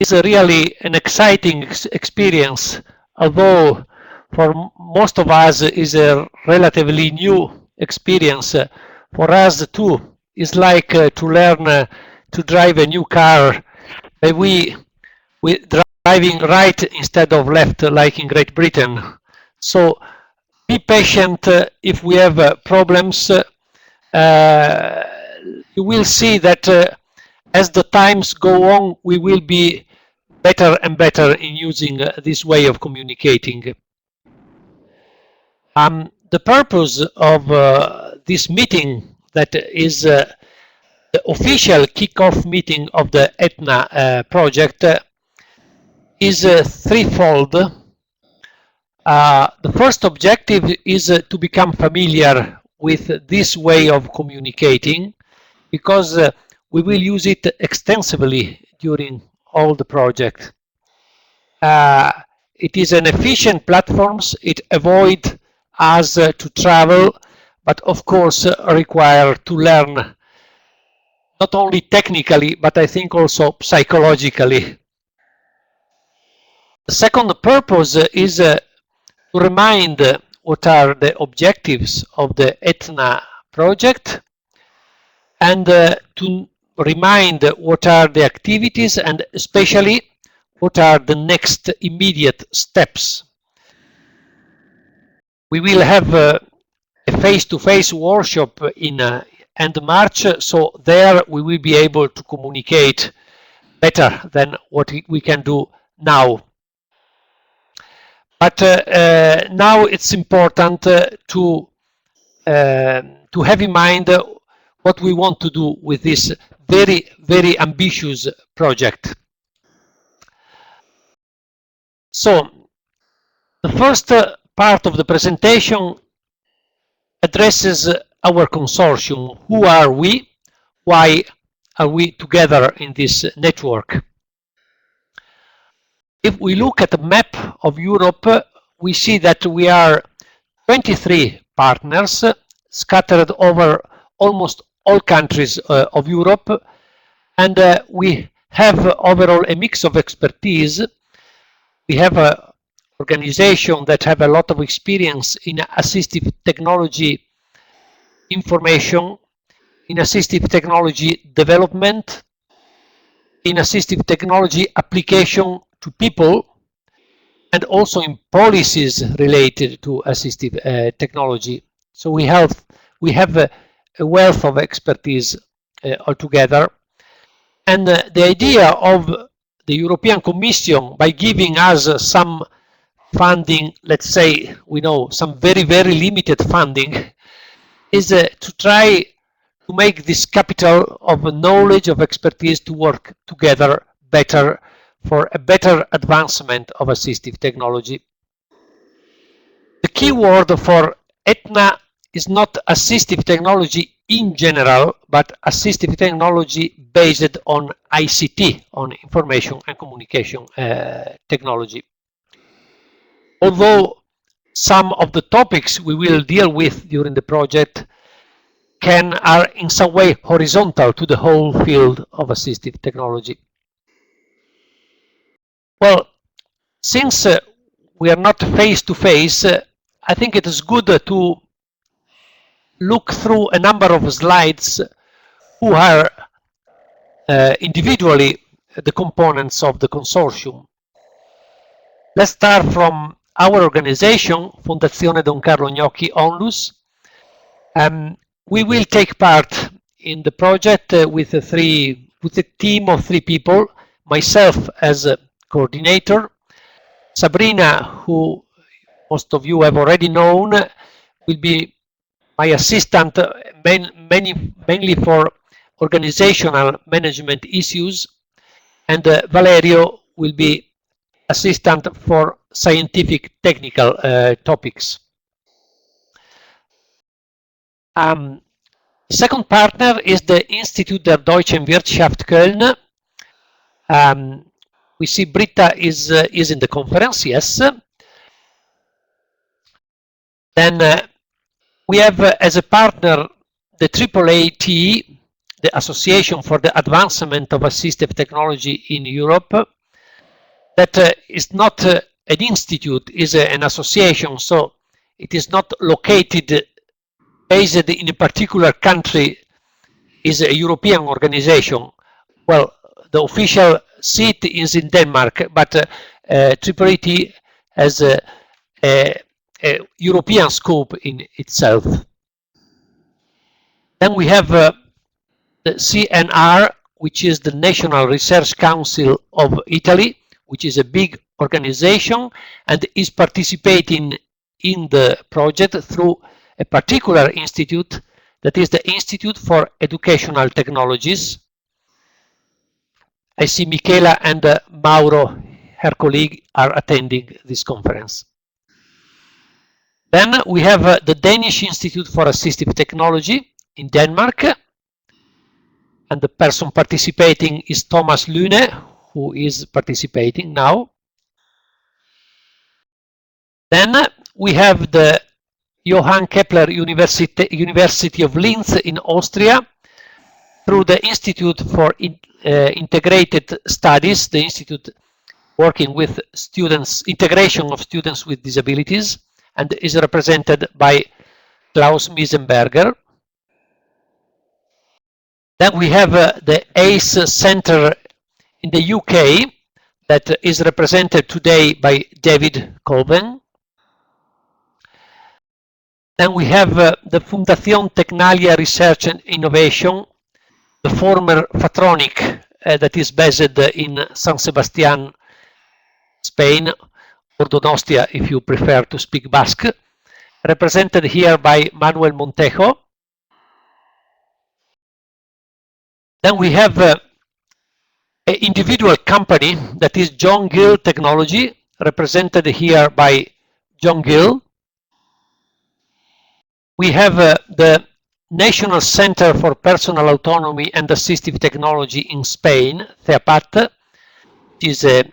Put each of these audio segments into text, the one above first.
is really an exciting experience, although for most of us is a relatively new experience. For us too, it's like to learn to drive a new car. We driving right instead of left, like in Great Britain. So be patient if we have problems. You will see that as the times go on, we will be better and better in using this way of communicating. The purpose of this meeting, that is the official kickoff meeting of the ETNA project, is threefold. The first objective is to become familiar with this way of communicating, because we will use it extensively during all the project. It is an efficient platform. It avoids us to travel, but of course require to learn not only technically, but I think also psychologically. The second purpose is to remind what are the objectives of the ETNA project, and to remind what are the activities, and especially what are the next immediate steps. We will have a face-to-face workshop in end March, so there we will be able to communicate better than what we can do now. But now it's important to have in mind what we want to do with this very, very ambitious project. So the first part of the presentation addresses our consortium. Who are we? Why are we together in this network? If we look at the map of Europe, we see that we are 23 partners scattered over almost all countries of Europe, and we have overall a mix of expertise. We have an organization that have a lot of experience in assistive technology information, in assistive technology development, in assistive technology application to people, and also in policies related to assistive technology. So we have a wealth of expertise altogether. And the idea of the European Commission, by giving us some funding, let's say, we know some very, very limited funding, is to try to make this capital of knowledge, of expertise, to work together better for a better advancement of assistive technology. The key word for ETNA is not assistive technology in general, but assistive technology based on ICT, on information and communication technology. Although some of the topics we will deal with during the project are in some way horizontal to the whole field of assistive technology. Well, since we are not face-to-face, I think it is good to look through a number of slides who are individually the components of the consortium. Let's start from our organization, Fondazione Don Carlo Gnocchi Onlus. We will take part in the project with a team of 3 people, myself as a coordinator, Sabrina, who most of you have already known, will be my assistant mainly for organizational management issues, and Valerio will be assistant for scientific technical topics. Second partner is the Institut der Deutschen Wirtschaft Köln. We see Britta is in the conference, yes. Then we have as a partner the AAAT, the Association for the Advancement of Assistive Technology in Europe, that is not an institute, is an association, so it is not located, based in a particular country, is a European organization. Well, the official seat is in Denmark, but CITT has a European scope in itself. Then we have the CNR, which is the National Research Council of Italy, which is a big organization and is participating in the project through a particular institute, that is the Institute for Educational Technologies. I see Michela and Mauro, her colleague, are attending this conference. Then we have the Danish Institute for Assistive Technology in Denmark, and the person participating is Thomas Lune, who is participating now. Then we have the Johann Kepler University of Linz in Austria, through the Institute for Integrated Studies, the institute working with students, integration of students with disabilities, and is represented by Klaus Miesenberger. Then we have the ACE Center in the UK that is represented today by David Colben. Then we have the Fondazione Tecnalia Research and Innovation, the former Fatronic that is based in San Sebastian, Spain, or Donostia if you prefer to speak Basque, represented here by Manuel Montejo. Then we have an individual company that is John Gill Technology, represented here by John Gill. We have the National Center for Personal Autonomy and Assistive Technology in Spain, CITT, is a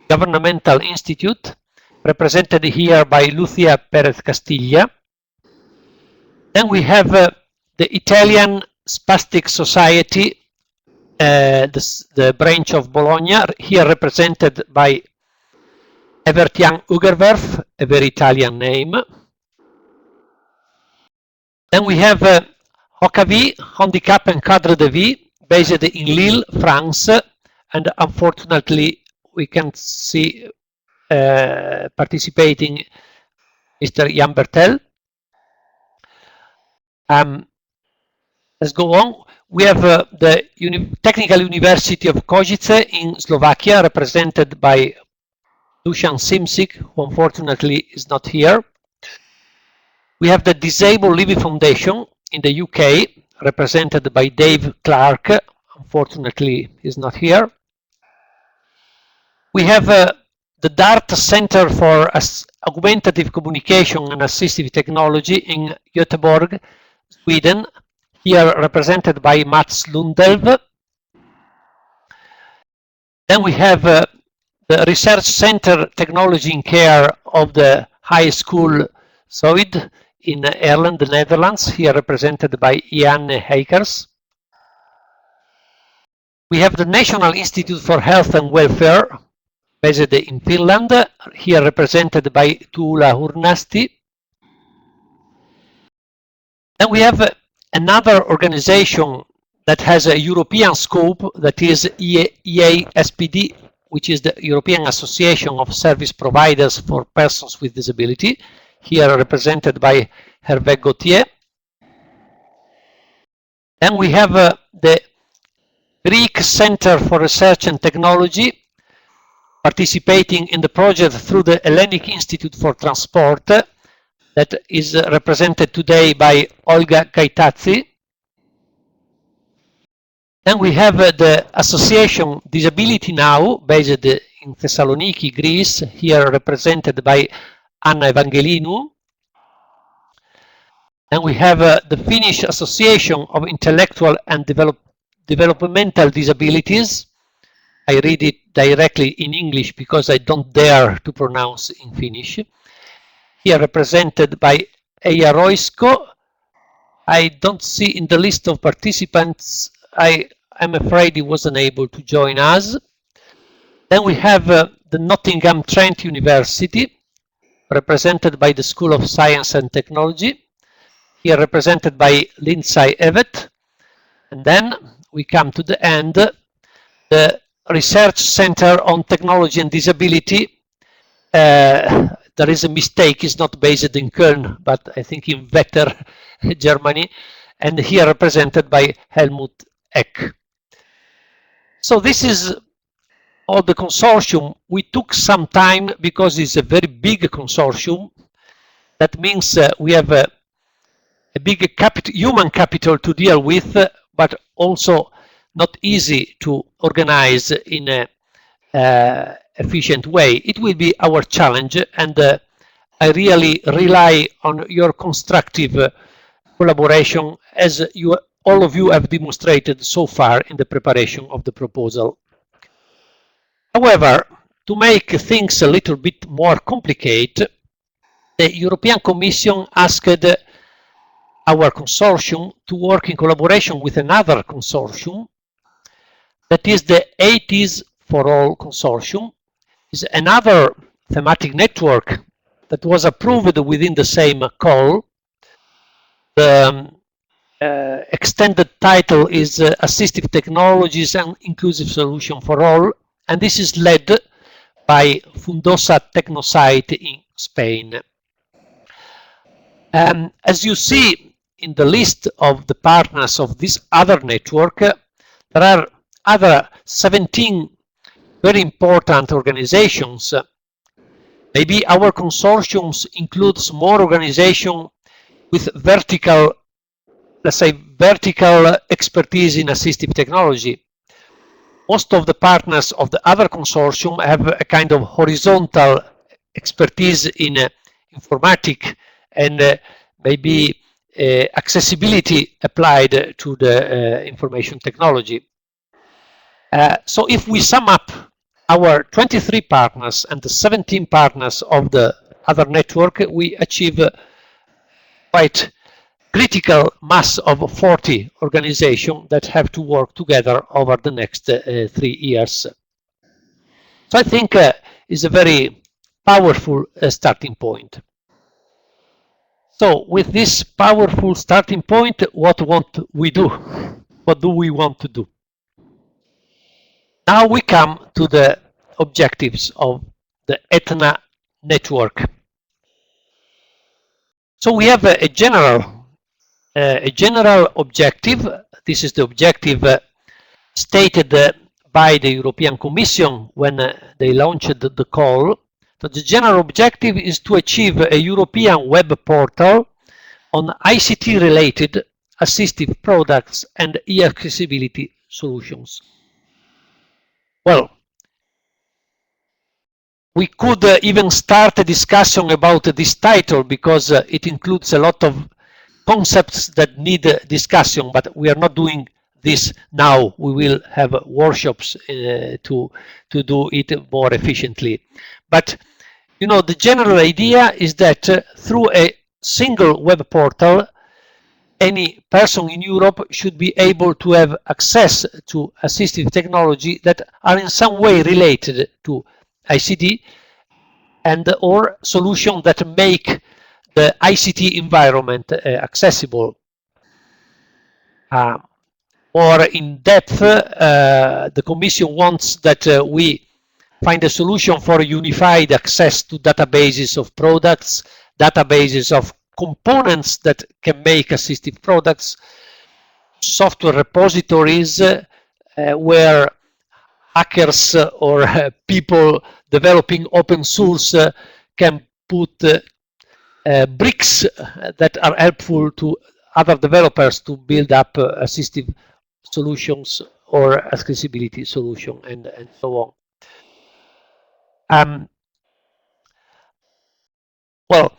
governmental institute, represented here by Lucia Perez Castilla. Then we have the Italian Spastic Society, the branch of Bologna, here represented by Evertian Ugerwerf, a very Italian name. Then we have HOCAV, Handicap and Cadre de Vie, based in Lille, France, and unfortunately we can see participating Mr. Jan Bertel. Let's go on. We have the Technical University of Košice in Slovakia, represented by Dusan Simsik, who unfortunately is not here. We have the Disabled Living Foundation in the UK, represented by Dave Clark, unfortunately is not here. We have the DART Center for Augmentative Communication and Assistive Technology in Göteborg, Sweden, here represented by Mats Lundelv. Then we have the Research Center Technology and Care of the High School Zoid in Ireland, the Netherlands, here represented by Janne Heikers. We have the National Institute for Health and Welfare, based in Finland, here represented by Tuula Hurnasti. Then we have another organization that has a European scope, that is EASPD, which is the European Association of Service Providers for Persons with Disability, here represented by Hervé Gauthier. Then we have the Greek Center for Research and Technology, participating in the project through the Hellenic Institute for Transport, that is represented today by Olga Kaitazzi. Then we have the Association Disability Now, based in Thessaloniki, Greece, here represented by Anna Evangelinu. Then we have the Finnish Association of Intellectual and Developmental Disabilities. I read it directly in English because I don't dare to pronounce in Finnish. Here represented by Eija Roisko. I don't see in the list of participants. I'm afraid he wasn't able to join us. Then we have the Nottingham Trent University, represented by the School of Science and Technology, here represented by Lindsay Evet. And then we come to the end, the Research Center on Technology and Disability. There is a mistake, it's not based in Köln, but I think in Wetter, Germany, and here represented by Helmut Eck. So this is all the consortium. We took some time because it's a very big consortium. That means we have a big human capital to deal with, but also not easy to organize in a efficient way. It will be our challenge, and I really rely on your constructive collaboration, as all of you have demonstrated so far in the preparation of the proposal. However, to make things a little bit more complicated, the European Commission asked our consortium to work in collaboration with another consortium, that is the ATIS for All Consortium. Is another thematic network that was approved within the same call. The extended title is Assistive Technologies and Inclusive Solution for All, and this is led by Fundosa Tecnosite in Spain. As you see in the list of the partners of this other network, there are other 17 very important organizations. Maybe our consortiums includes more organizations with vertical, let's say, vertical expertise in assistive technology. Most of the partners of the other consortium have a kind of horizontal expertise in informatics and maybe accessibility applied to the information technology. So if we sum up our 23 partners and the 17 partners of the other network, we achieve quite critical mass of 40 organizations that have to work together over the next 3 years. So I think it's a very powerful starting point. So with this powerful starting point, what we do? What do we want to do? Now we come to the objectives of the ETNA network. So we have a general objective. This is the objective stated by the European Commission when they launched the call. So the general objective is to achieve a European web portal on ICT-related assistive products and e-accessibility solutions. Well, we could even start a discussion about this title because it includes a lot of concepts that need discussion, but we are not doing this now. We will have workshops to do it more efficiently. But you know, the general idea is that through a single web portal, any person in Europe should be able to have access to assistive technology that are in some way related to ICT and or solutions that make the ICT environment accessible. More in depth, the Commission wants that we find a solution for unified access to databases of products, databases of components that can make assistive products, software repositories where hackers or people developing open source can put bricks that are helpful to other developers to build up assistive solutions or accessibility solution and so on. Well,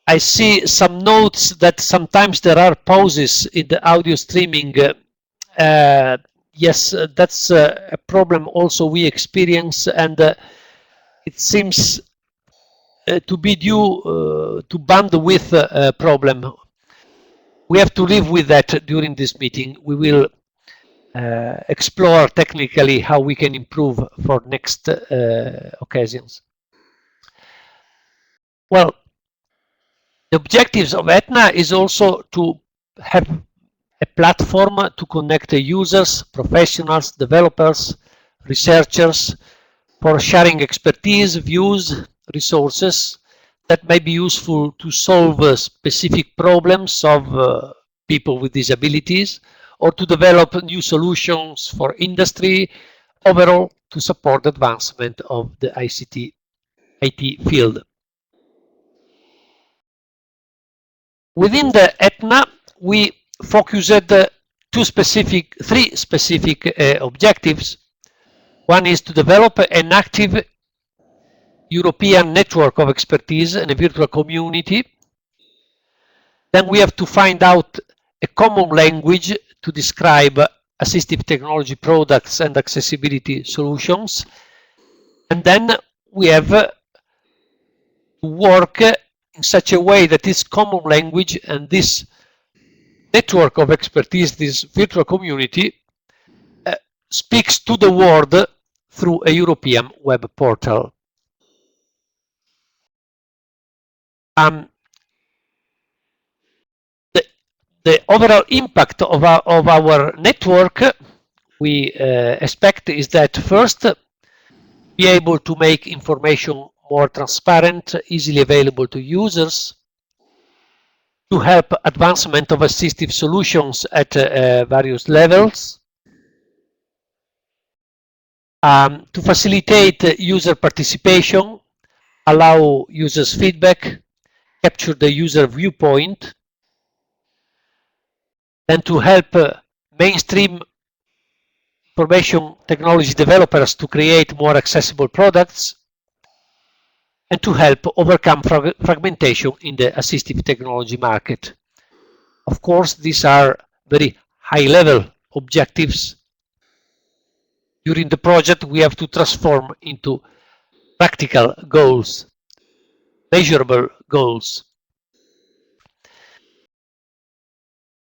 I see some notes that sometimes there are pauses in the audio streaming. Yes, that's a problem also we experience, and it seems to be due to bandwidth problem. We have to live with that during this meeting. We will explore technically how we can improve for next occasions. Well, the objectives of ETNA is also to have a platform to connect the users, professionals, developers, researchers for sharing expertise, views, resources that may be useful to solve specific problems of people with disabilities or to develop new solutions for industry, overall to support the advancement of the ICT IT field. Within the ETNA, we focused three specific objectives. One is to develop an active European network of expertise and a virtual community. Then we have to find out a common language to describe assistive technology products and accessibility solutions. And then we have to work in such a way that this common language and this network of expertise, this virtual community, speaks to the world through a European web portal. The overall impact of our network, we expect, is that first, be able to make information more transparent, easily available to users, to help advancement of assistive solutions at various levels, to facilitate user participation, allow users feedback, capture the user viewpoint, then to help mainstream information technology developers to create more accessible products, and to help overcome fragmentation in the assistive technology market. Of course, these are very high-level objectives. During the project, we have to transform into practical goals, measurable goals.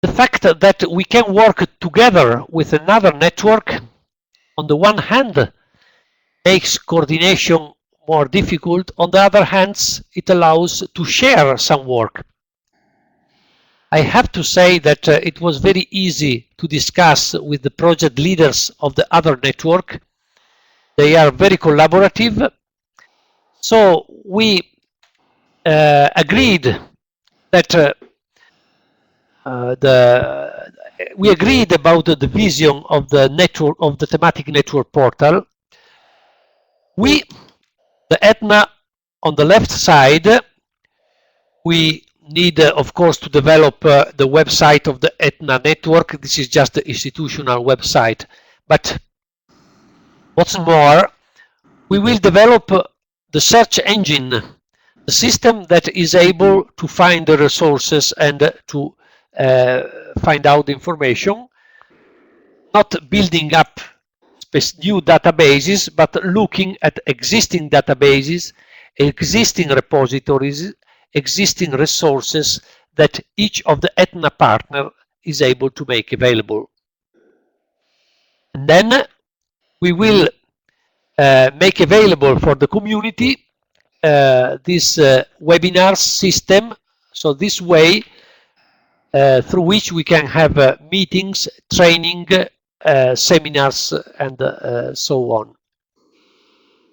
The fact that we can work together with another network, on the one hand, makes coordination more difficult. On the other hand, it allows to share some work. I have to say that it was very easy to discuss with the project leaders of the other network. They are very collaborative. So we agreed that we agreed about the vision of the network, of the thematic network portal. The ETNA, on the left side, we need, of course, to develop the website of the ETNA network. This is just the institutional website. But what's more, we will develop the search engine, the system that is able to find the resources and to find out the information, not building up new databases, but looking at existing databases, existing repositories, existing resources that each of the ETNA partner is able to make available. And then we will make available for the community this webinar system. So this way, through which we can have meetings, training, seminars, and so on.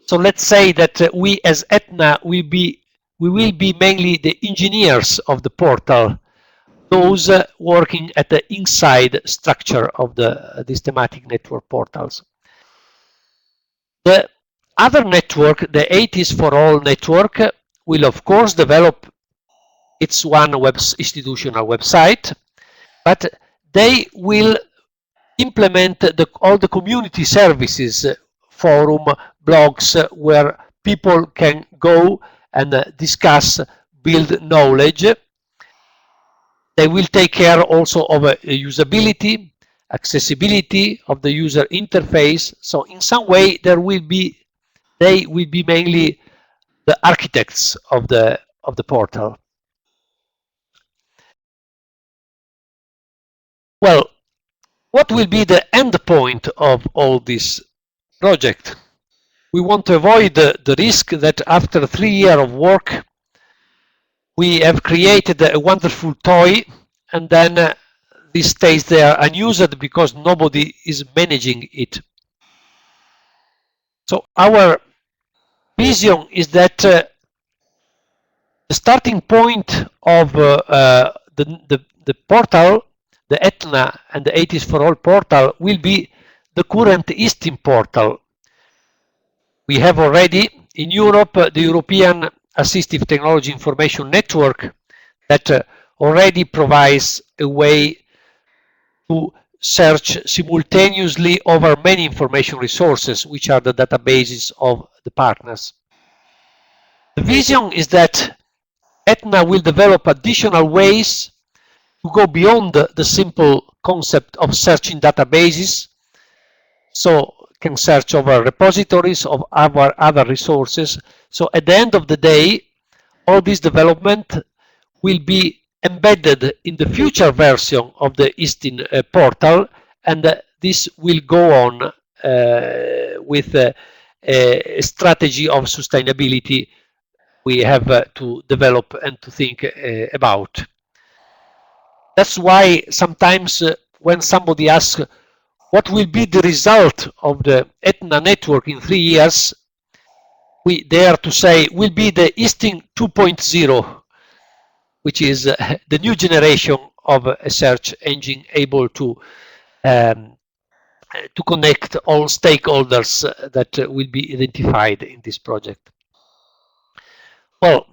So let's say that we as ETNA we will be mainly the engineers of the portal, those working at the inside structure of these thematic network portals. The other network, the ATIS for All network, will of course develop its one institutional website, but they will implement all the community services, forum, blogs, where people can go and discuss, build knowledge. They will take care also of usability, accessibility of the user interface. So in some way, they will be mainly the architects of the portal. Well, What will be the end point of all this project? We want to avoid the risk that after 3 years of work, we have created a wonderful toy and then this stays there unused because nobody is managing it. So our vision is that the starting point of the portal, the ETNA and the 80s for All portal will be the current ISTIN portal. We have already in Europe the European Assistive Technology Information Network that already provides a way to search simultaneously over many information resources, which are the databases of the partners. The vision is that ETNA will develop additional ways to go beyond the simple concept of searching databases, so can search over repositories of our other resources. So at the end of the day, all this development will be embedded in the future version of the ISTIN portal, and this will go on with a strategy of sustainability we have to develop and to think about. That's why sometimes when somebody asks what will be the result of the ETNA network in 3 years, we dare to say will be the ISTIN 2.0, which is the new generation of a search engine able to connect all stakeholders that will be identified in this project. Well,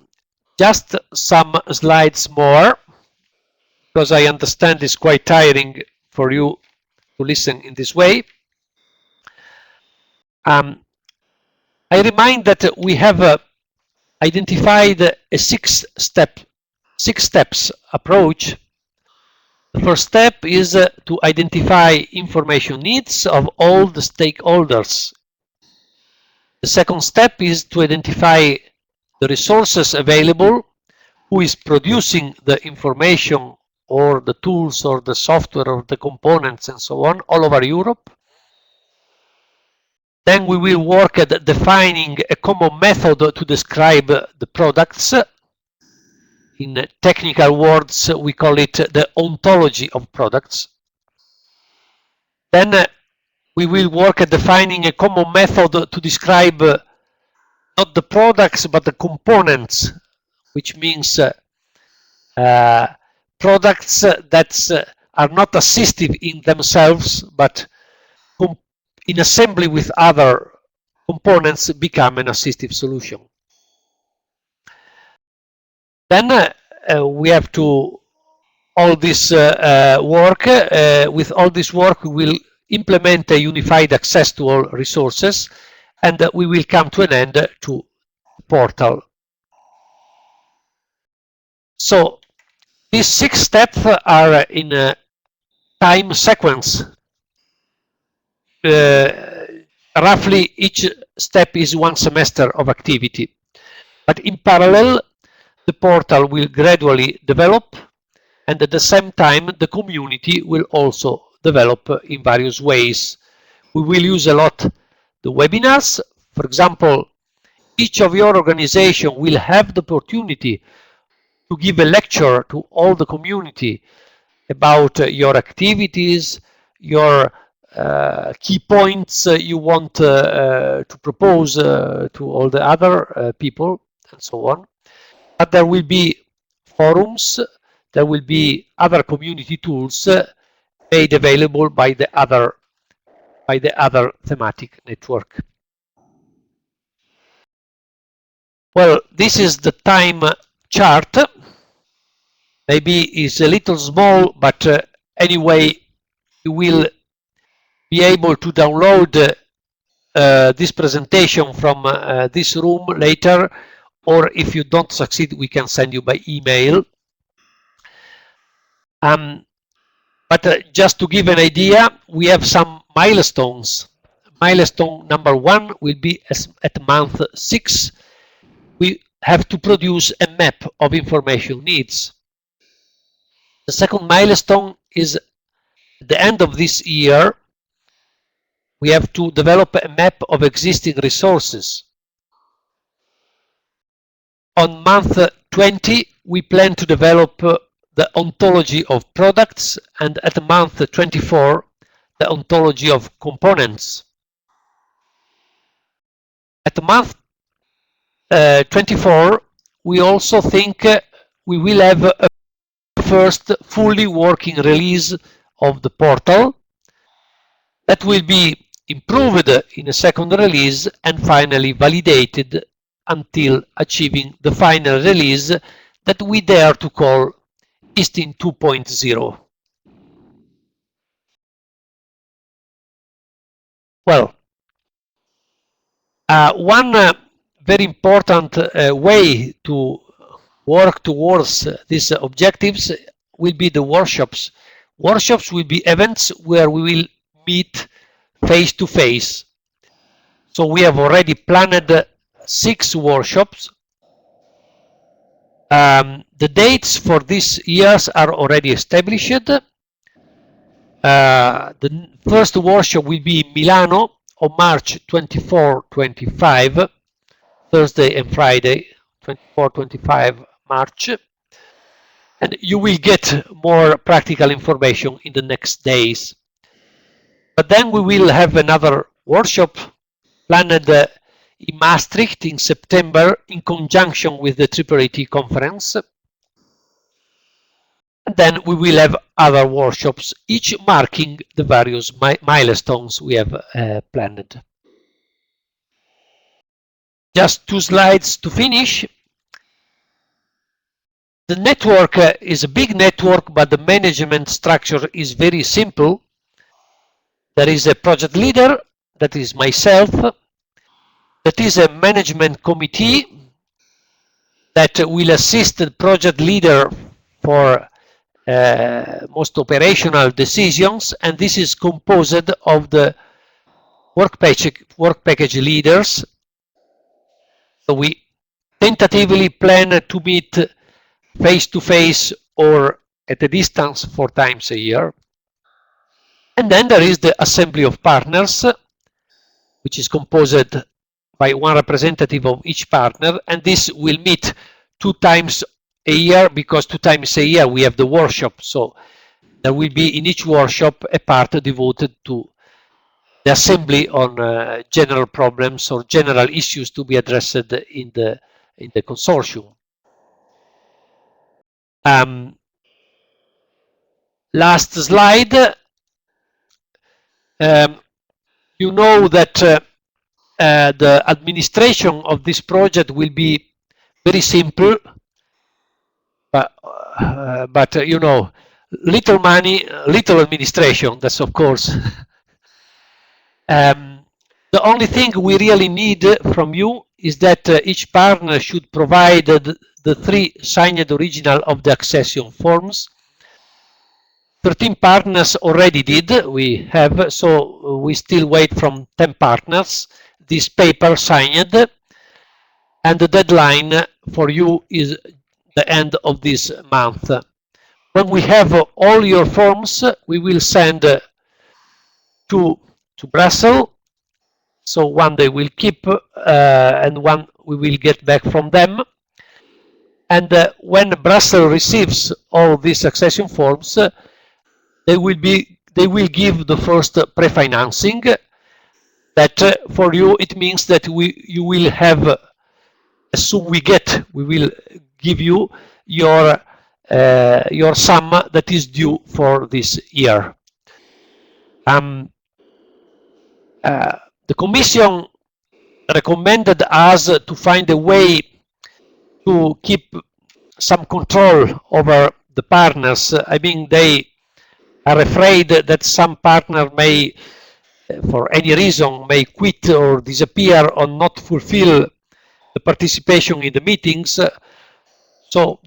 just some slides more, because I understand it's quite tiring for you to listen in this way. I remind that we have identified a six steps approach. The first step is to identify information needs of all the stakeholders. The second step is to identify the resources available, who is producing the information or the tools or the software or the components and so on all over Europe. Then we will work at defining a common method to describe the products. In technical words, we call it the ontology of products. Then we will work at defining a common method to describe not the products but the components, which means products that are not assistive in themselves, but in assembly with other components become an assistive solution. Then we have to all this work. With all this work, we will implement a unified access to all resources, and we will come to an end to the portal. So these 6 steps are in a time sequence. Roughly each step is 1 semester of activity, but in parallel the portal will gradually develop, and at the same time the community will also develop in various ways. We will use a lot the webinars. For example, each of your organization will have the opportunity to give a lecture to all the community about your activities, your key points you want to propose to all the other people, and so on. But there will be forums, there will be other community tools made available by the other thematic network. Well, this is the time chart. Maybe it's a little small, but anyway, you will be able to download this presentation from this room later, or if you don't succeed, we can send you by email. But just to give an idea, we have some milestones. Milestone number 1 will be at month 6. We have to produce a map of information needs. The second milestone is At the end of this year, we have to develop a map of existing resources. On month 20, we plan to develop the ontology of products, and at month 24, the ontology of components. At month 24, we also think we will have a first fully working release of the portal that will be improved in a second release and finally validated until achieving the final release that we dare to call ISTIN 2.0. Well, one very important way to work towards these objectives will be the workshops. Workshops will be events where we will meet face to face. So we have already planned 6 workshops. The dates for these years are already established. The first workshop will be in Milano on March 24-25, Thursday and Friday, 24-25 March. And you will get more practical information in the next days. But then we will have another workshop planned in Maastricht in September in conjunction with the CITT conference. And then we will have other workshops, each marking the various milestones we have planned. Just 2 slides to finish. The network is a big network, but the management structure is very simple. There is a project leader, that is myself. That is a management committee that will assist the project leader for most operational decisions, and this is composed of the work package leaders. So we tentatively plan to meet face to face or at a distance 4 times a year. And then there is the assembly of partners, which is composed by 1 representative of each partner, and this will meet 2 times a year, because 2 times a year we have the workshop. So there will be in each workshop a part devoted to the assembly on general problems or general issues to be addressed in the consortium. Last slide. You know that the administration of this project will be very simple, but you know, little money, little administration. That's of course. The only thing we really need from you is that each partner should provide the 3 signed original of the accession forms. 13 partners already did, we have, so we still wait from 10 partners this paper signed, and the deadline for you is the end of this month. When we have all your forms, we will send to Brussels, so one they will keep and one we will get back from them. And when Brussels receives all these accession forms, they will give the first pre-financing. That for you it means that you will have, as soon we will give you your sum that is due for this year. The Commission recommended us to find a way to keep some control over the partners. I mean, they are afraid that some partner may, for any reason, may quit or disappear or not fulfill the participation in the meetings. So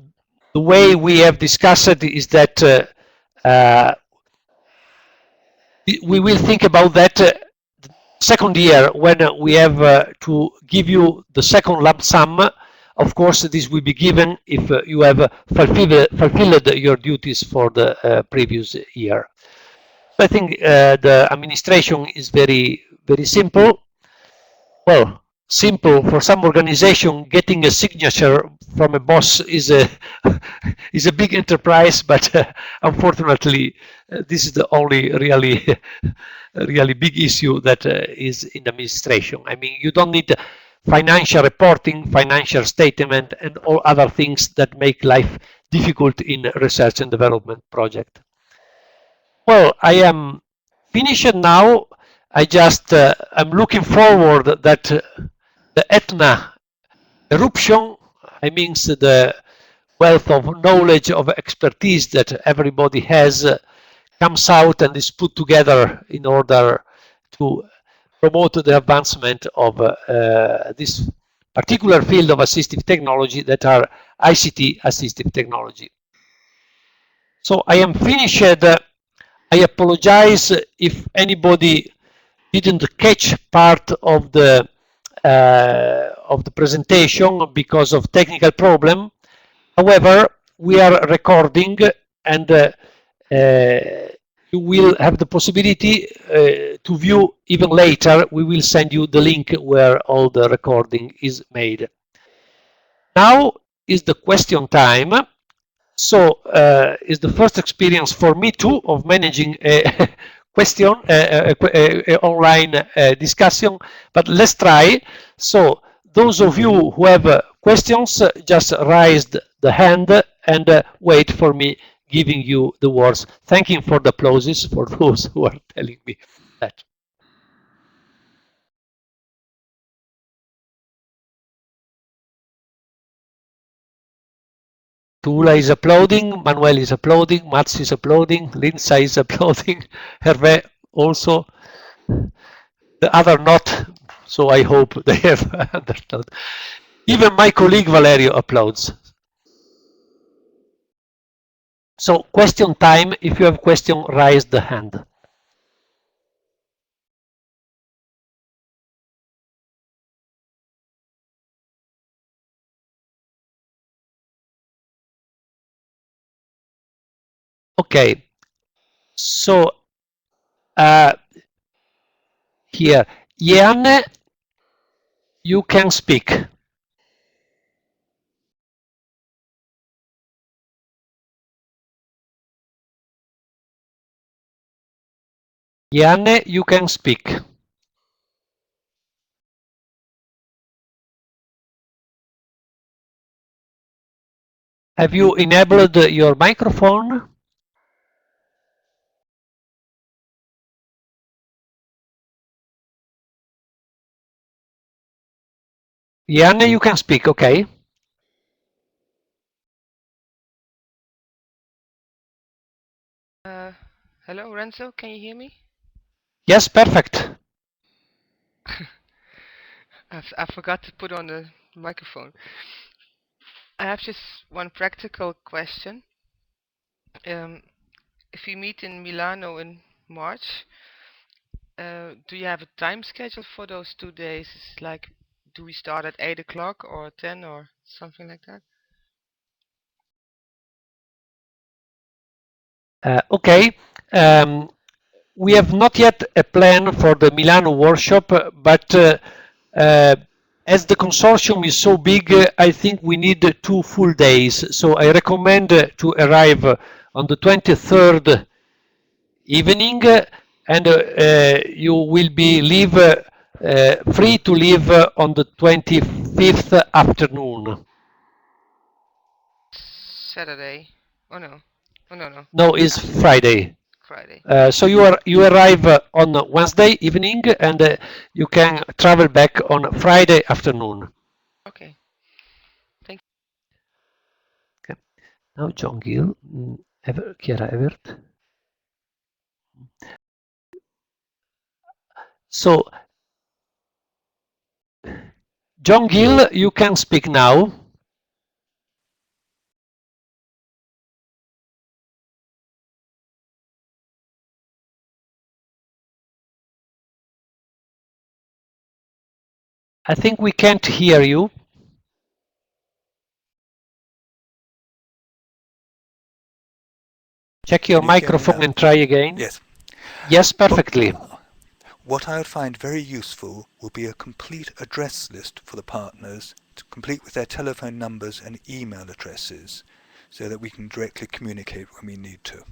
the way we have discussed it is that we will think about that second year when we have to give you the second lump sum. Of course, this will be given if you have fulfilled your duties for the previous year. I think the administration is very simple. Well, simple for some organization. Getting a signature from a boss is a is a big enterprise, but unfortunately, this is the only really big issue that is in administration. I mean, you don't need financial reporting, financial statement, and all other things that make life difficult in research and development project. Well, I am finished now. I just I'm looking forward that the ETNA eruption, I mean the wealth of knowledge, of expertise that everybody has comes out and is put together in order to promote the advancement of this particular field of assistive technology that are ICT assistive technology. So I am finished. I apologize if anybody didn't catch part of the presentation because of technical problem. However, we are recording, and you will have the possibility to view even later. We will send you the link where all the recording is made. Now is the question time. So it's the first experience for me too of managing a question, online discussion, but let's try. So those of you who have questions, just raise the hand and wait for me giving you the words. Thanking for the applauses for those who are telling me that. Tula is uploading, Manuel is uploading, Mats is uploading, Lindsay is uploading, Hervé also. The other not, so I hope they have understood. Even my colleague Valerio uploads. So question time. If you have question, raise the hand. Okay. So here, Janne, you can speak. Janne, you can speak. Have you enabled your microphone? Janne, you can speak, okay. Hello, Renzo, can you hear me? Yes, perfect. I forgot to put on the microphone. I have just one practical question. If we meet in Milano in March, do you have a time schedule for those 2 days? Like, do we start at 8 o'clock or 10 or something like that? Okay. We have not yet a plan for the Milano workshop, but as the consortium is so big, I think we need 2 full days. So I recommend to arrive on the 23rd evening, and you will be free to leave on the 25th afternoon. Saturday? Oh no. Oh no. No, it's Friday. Friday. So you arrive on Wednesday evening, and you can travel back on Friday afternoon. Okay. Thank Okay. Now John Gill, Chiara Evert. So John Gill, you can speak now. I think we can't hear you. Check your microphone and try again. Yes. Yes, perfectly. What I would find very useful would be a complete address list for the partners, complete with their telephone numbers and email addresses, so that we can directly communicate when we need to.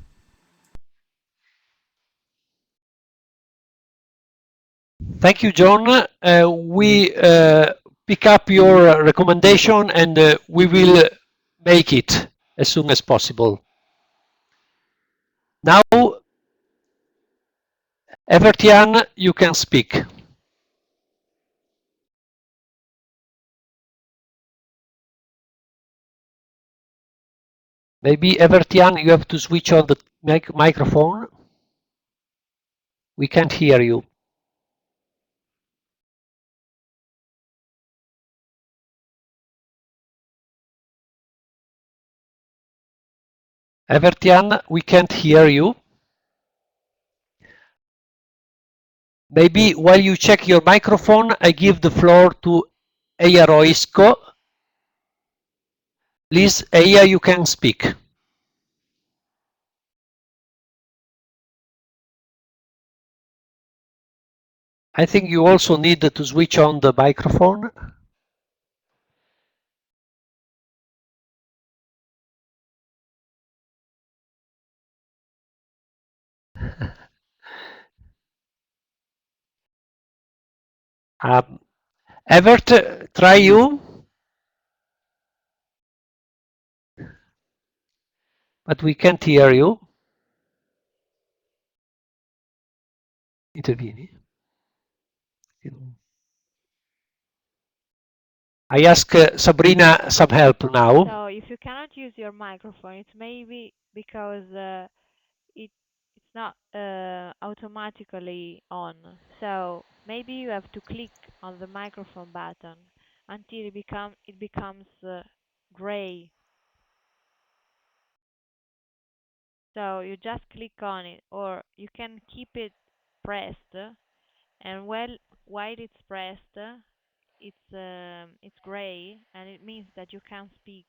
Thank you, John. We pick up your recommendation and we will make it as soon as possible. Now, Evertian, you can speak. Maybe Evertian, you have to switch on the microphone. We can't hear you. Evertian, we can't hear you. Maybe while you check your microphone, I give the floor to Eija Roisko. Please, Eija, you can speak. I think you also need to switch on the microphone. Evert, try you. But we can't hear you. Intervieni. I ask Sabrina some help now. So if you cannot use your microphone, it's maybe because it's not automatically on. So maybe you have to click on the microphone button until it becomes gray. So you just click on it, or you can keep it pressed, and while it's pressed, it's gray, and it means that you can speak.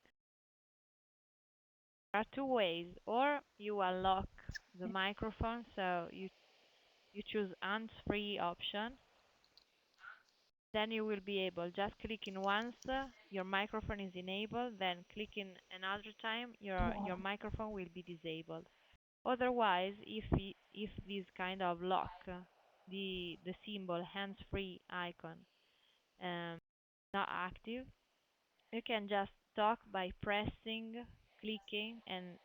There are two ways, or you unlock the microphone, so you choose hands-free option. Then you will be able, just clicking once, your microphone is enabled, then clicking another time, your microphone will be disabled. Otherwise, if this kind of lock, the symbol hands-free icon, not active, you can just talk by pressing, clicking, and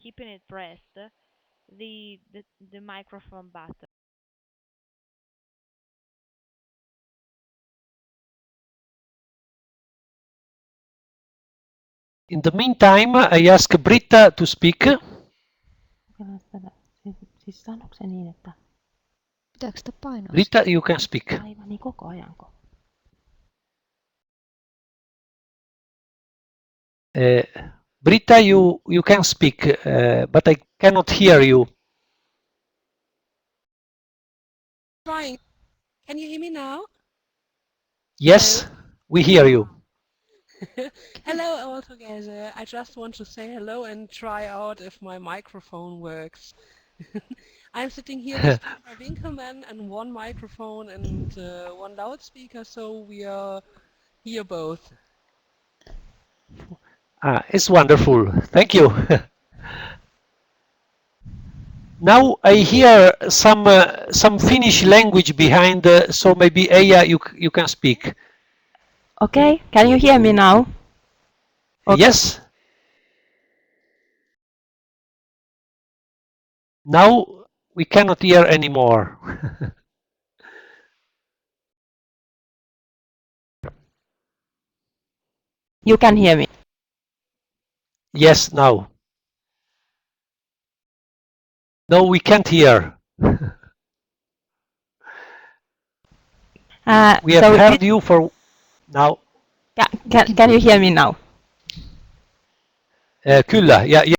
keeping it pressed, the microphone button. In the meantime, I ask Britta to speak. Siis sanoiko se niin, että pitääkö sitä painoa? Britta, you can speak. Aivan niin koko ajanko? Britta, you can speak, but I cannot hear you. Trying. Can you hear me now? Yes, Hello? we hear you. Hello all together. I just want to say hello and try out if my microphone works. I'm sitting here with Peter Winkelmann and one microphone and one loudspeaker, so we are here both. It's wonderful. Thank you. Now I hear some Finnish language behind, so maybe Eija, you can speak. Okay, can you hear me now? Okay. Yes. Now we cannot hear anymore. You can hear me. Yes, now. No, we can't hear. We have heard you for now. Can you hear me now? Kyllä, ja